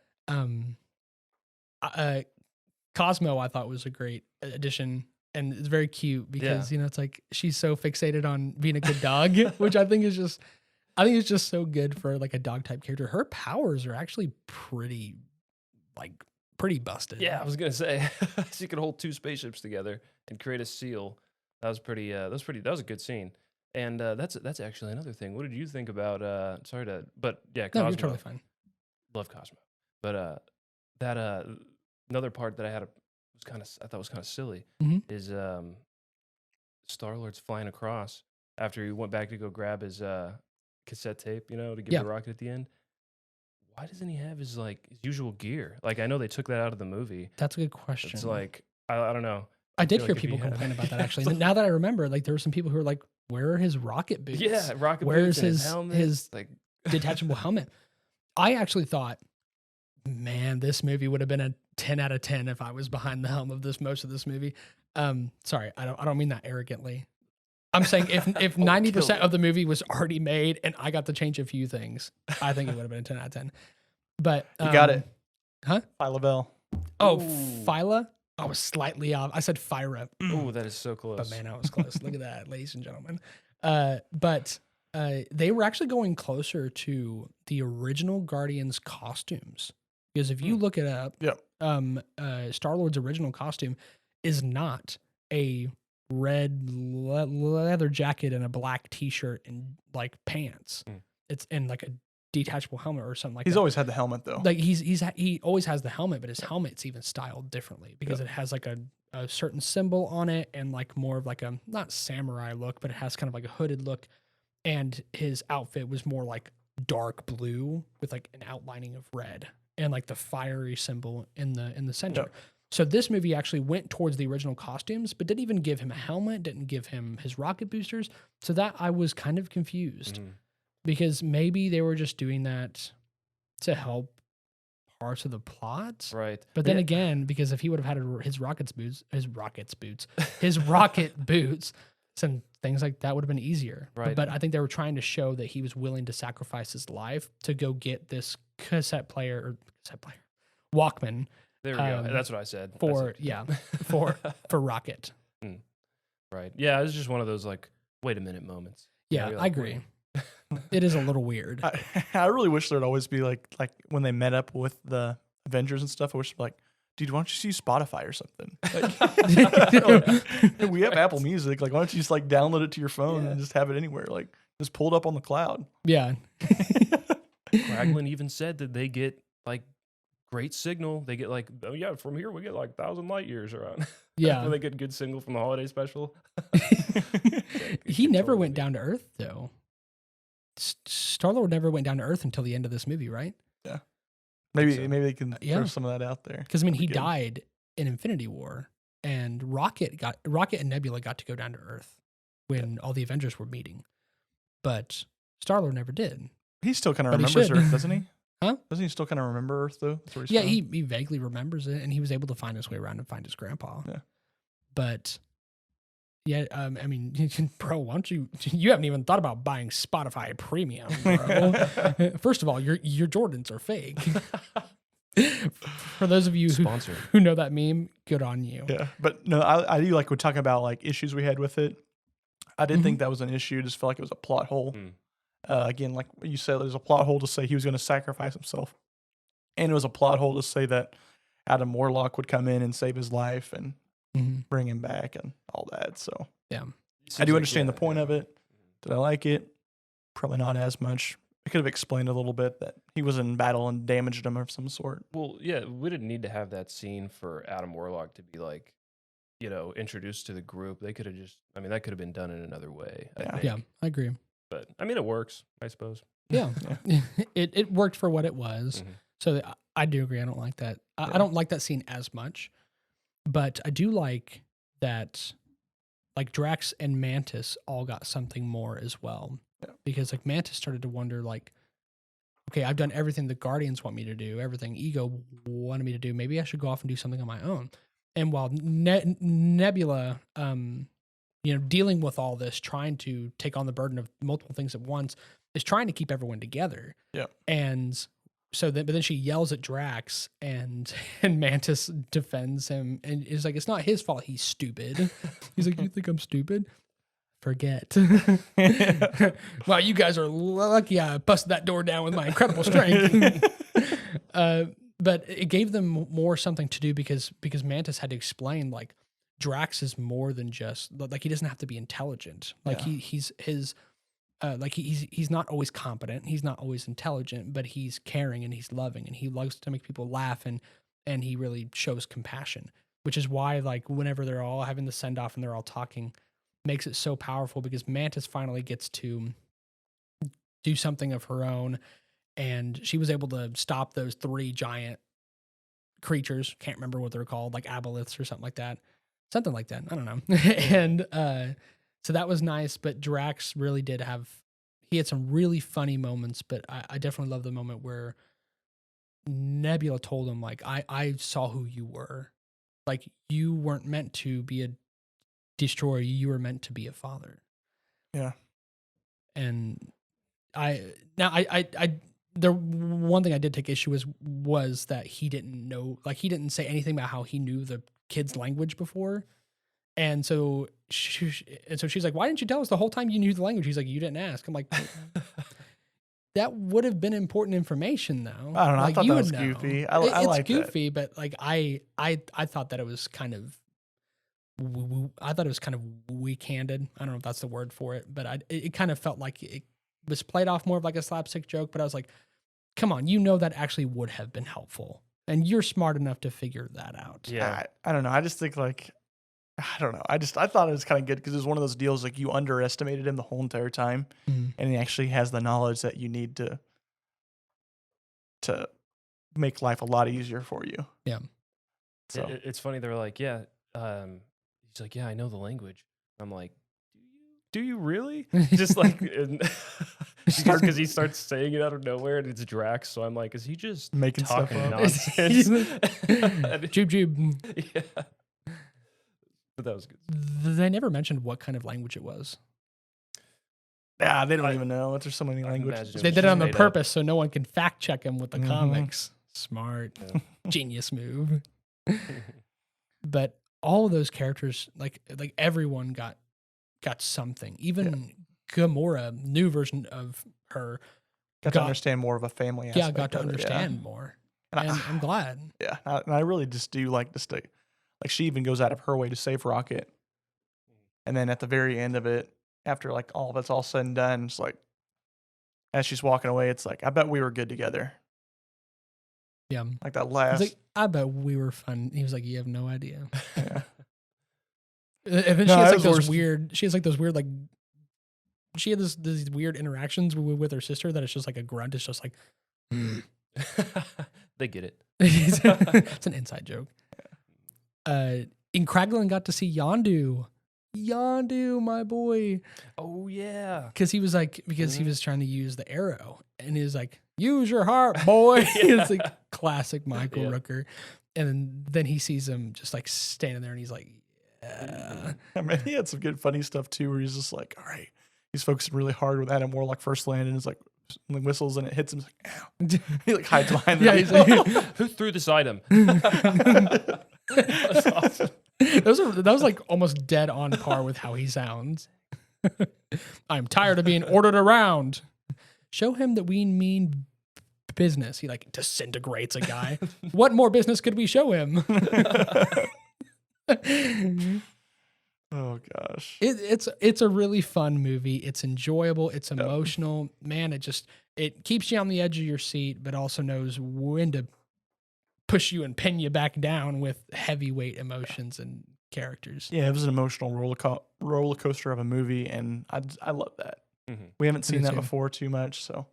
Cosmo, I thought was a great addition, and it's very cute because you know it's like she's so fixated on being a good dog, which I think is just so good for like a dog type character. Her powers are actually pretty busted. Yeah, I was gonna say she could hold two spaceships together and create a seal. That was pretty. That was a good scene. And that's actually another thing. What did you think about? But yeah, Cosmo. No, you're totally fine. Love Cosmo. But that another part that I thought was kind of silly Mhm. is Star-Lord's flying across after he went back to go grab his cassette tape, to give Yeah. the rocket at the end. why doesn't he have his usual gear? Like, I know they took that out of the movie. That's a good question. It's like, I don't know. I did feel hear like if he people had- complain about that actually. And now that I remember, like there were some people who were like, "Where are his rocket boots? Yeah, rocket Where's boots and his his helmet. his like, detachable helmet?" I actually thought, man, this movie would have been a 10 out of 10 if I was behind the helm of most of this movie. Sorry, I don't mean that arrogantly. I'm saying if 90% of the movie was already made and I got to change a few things, I think it would have been a 10 out of 10. But You got it. Huh? Phyla Bell. Oh, Ooh. Phyla? I was slightly off. I said Phyra. oh, that is so close. But man, I was close. Look at that, ladies and gentlemen. But they were actually going closer to the original Guardians costumes. Because if you look it up, Yep. Star-Lord's original costume is not a red leather jacket and a black t-shirt and like pants. It's in like a detachable helmet or something like that. He's always had the helmet though. Like he always has the helmet, but his helmet's even styled differently because it has like a certain symbol on it and like more of like a not samurai look, but it has kind of like a hooded look. And his outfit was more like dark blue with like an outlining of red and like the fiery symbol in the center. Yep. So this movie actually went towards the original costumes, but didn't even give him a helmet, didn't give him his rocket boosters. So that I was kind of confused because maybe they were just doing that to help parts of the plot. Right. But then again, because if he would have had his rocket boots, some things like that would have been easier. Right. But I think they were trying to show that he was willing to sacrifice his life to go get this Walkman. There we go. That's what I said. For Rocket. Right. Yeah, it was just one of those like, wait a minute moments. Yeah, you're I like, agree. It is a little weird. I really wish there'd always be like when they met up with the Avengers and stuff. I wish like, dude, why don't you see Spotify or something? Like, we have Apple Music. Like, why don't you just like download it to your phone and just have it anywhere? Like, just pull it up on the cloud. Yeah. Raglan even said that they get like great signal. They get like, oh yeah, from here we get like 1,000 light years around. Yeah. When they get good signal from the holiday special. He never went down to Earth though. Star-Lord never went down to Earth until the end of this movie, right? Yeah. Maybe so. they can Yeah. throw some of that out there. Because I mean, That'd he be good. died in Infinity War, and Rocket and Nebula got to go down to Earth when all the Avengers were meeting, but Star-Lord never did. He still kind of But he remembers should. Earth, doesn't he? Huh? Doesn't he still kind of remember Earth though? That's where he's Yeah, from? he vaguely remembers it, and he was able to find his way around and find his grandpa. Yeah. But yeah, I mean, bro, why don't you haven't even thought about buying Spotify Premium, bro. First of all, your Jordans are fake. For those of you Sponsor. who know that meme, good on you. Yeah, but no, I do like we talk about like issues we had with it. I didn't Mm-hmm. think that was an issue. I just felt like it was a plot hole. Mm. Again, like you said, there's a plot hole to say he was going to sacrifice himself, and it was a plot hole to say that Adam Warlock would come in and save his life and Mhm. bring him back and all that. So Yeah. I do understand the point of it. Did I like it? Probably not as much. I could have explained a little bit that he was in battle and damaged him of some sort. Well, yeah, we didn't need to have that scene for Adam Warlock to be like, introduced to the group. They could have just, that could have been done in another way. I think. Yeah, I agree. But it works, I suppose. Yeah, it worked for what it was. Mhm. So I do agree. I don't like that. I don't like that scene as much, but I do like that. Like Drax and Mantis all got something more as well, because like Mantis started to wonder like, okay, I've done everything the Guardians want me to do, everything Ego wanted me to do. Maybe I should go off and do something on my own. And while Nebula, dealing with all this, trying to take on the burden of multiple things at once, is trying to keep everyone together. Yeah. And so but then she yells at Drax, and Mantis defends him, and is like, it's not his fault. He's stupid. He's like, you think I'm stupid? Forget. Wow, you guys are lucky I busted that door down with my incredible strength. But it gave them more something to do because Mantis had to explain like Drax is more than just like he doesn't have to be intelligent. Like he's not always competent. He's not always intelligent, but he's caring and he's loving and he loves to make people laugh and he really shows compassion, which is why like whenever they're all having the send off and they're all talking, makes it so powerful because Mantis finally gets to do something of her own and she was able to stop those 3 giant creatures. Can't remember what they're called, like aboliths or something like that. Something like that. I don't know. And so that was nice. But Drax really did he had some really funny moments, but I definitely love the moment where Nebula told him, like, I saw who you were. Like, you weren't meant to be a destroyer. You were meant to be a father. Yeah. And the one thing I did take issue was that he didn't know, like, he didn't say anything about how he knew the kid's language before. And so she's like, why didn't you tell us the whole time you knew the language? He's like, you didn't ask. I'm like, that would have been important information, though. I don't know. Like, I thought you that was would know. goofy. I like it's goofy, but like I thought that it was kind of, I thought it was kind of weak-handed. I don't know if that's the word for it, but it kind of felt like it was played off more of like a slapstick joke. But I was like, come on, that actually would have been helpful, and you're smart enough to figure that out. Yeah. I don't know. I just think like, I don't know. I thought it was kind of good because it was one of those deals like you underestimated him the whole entire time, and he actually has the knowledge that you need to make life a lot easier for you. Yeah. So It's funny. They're like, yeah. He's like, yeah, I know the language. I'm like, do you really? Just like, because he starts saying it out of nowhere, and it's Drax. So I'm like, is he just making stuff talking up. nonsense? Jube Jube. Yeah. But that was good. They never mentioned what kind of language it was. Yeah, they don't even know. There's so many languages. imagine They was did it just on made up. purpose so no one can fact check him with the Mhm. comics. Smart. Yeah. Genius move. But all of those characters, like everyone got something. Even Gamora, new version of her, Got to understand more of a family aspect. got to of it, understand more. And And I'm glad. Yeah, and I really just do like to stay. Like she even goes out of her way to save Rocket, and then at the very end of it, after like all of it's all said and done, it's like as she's walking away, it's like I bet we were good together. Yeah. Like that He's last. like, I bet we were fun. He was like, you have no idea. Yeah. And then No, she has it like was those worse. weird. She has like those weird like. She had these weird interactions with her sister that it's just like a grunt. It's just like. They get it. It's an inside joke. In Kraglin got to see Yondu. Yondu, my boy. Oh yeah. Because he was trying to use the arrow. And he was like, use your heart, boy. It's like classic Michael Yeah. Rooker. And then he sees him just like standing there and he's like, yeah. I mean, he had some good funny stuff too, where he's just like, all right, he's focusing really hard with Adam Warlock first land, and it's like whistles and it hits him. He's like, ow. He like hides behind. Yeah, he's like, Who threw this item? That's awesome. that was like almost dead on par with how he sounds. I'm tired of being ordered around. Show him that we mean business. He like disintegrates a guy. What more business could we show him? Oh gosh. It's a really fun movie. It's enjoyable. It's emotional. Man, it keeps you on the edge of your seat, but also knows when to push you and pin you back down with heavyweight emotions and characters. Yeah, it was an emotional roller coaster of a movie, and I love that. Mm-hmm. We haven't seen Me that too. before too much, so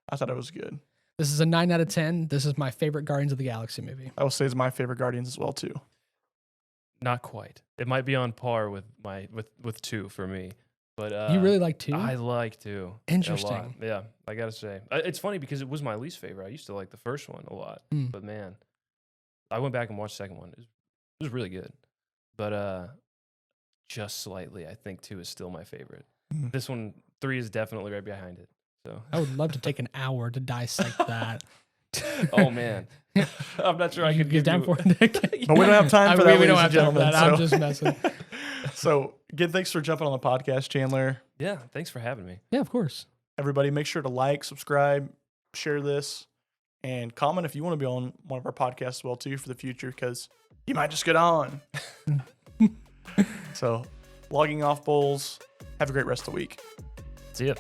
I thought it was good. This is a 9 out of 10. This is my favorite Guardians of the Galaxy movie. I will say it's my favorite Guardians as well too. Not quite. It might be on par with with 2 for me. But You really like 2? I like 2. a lot. Interesting. Yeah, I gotta say, it's funny because it was my least favorite. I used to like the first one a lot, Mm. but man, I went back and watched the second one. It was really good, but just slightly, I think 2 is still my favorite. Mm. This one, 3 is definitely right behind it. So, I would love to take an hour to dissect that. oh man, I'm not sure I You could get give down you. for it. But we don't have time for that, We don't ladies have and time for gentlemen. that. I'm so- just messing. So, again, thanks for jumping on the podcast, Chandler. Yeah, thanks for having me. Yeah, of course. Everybody, make sure to like, subscribe, share this, and comment if you want to be on one of our podcasts as well too for the future, because you might just get on. So, logging off, Bowls. Have a great rest of the week. See ya.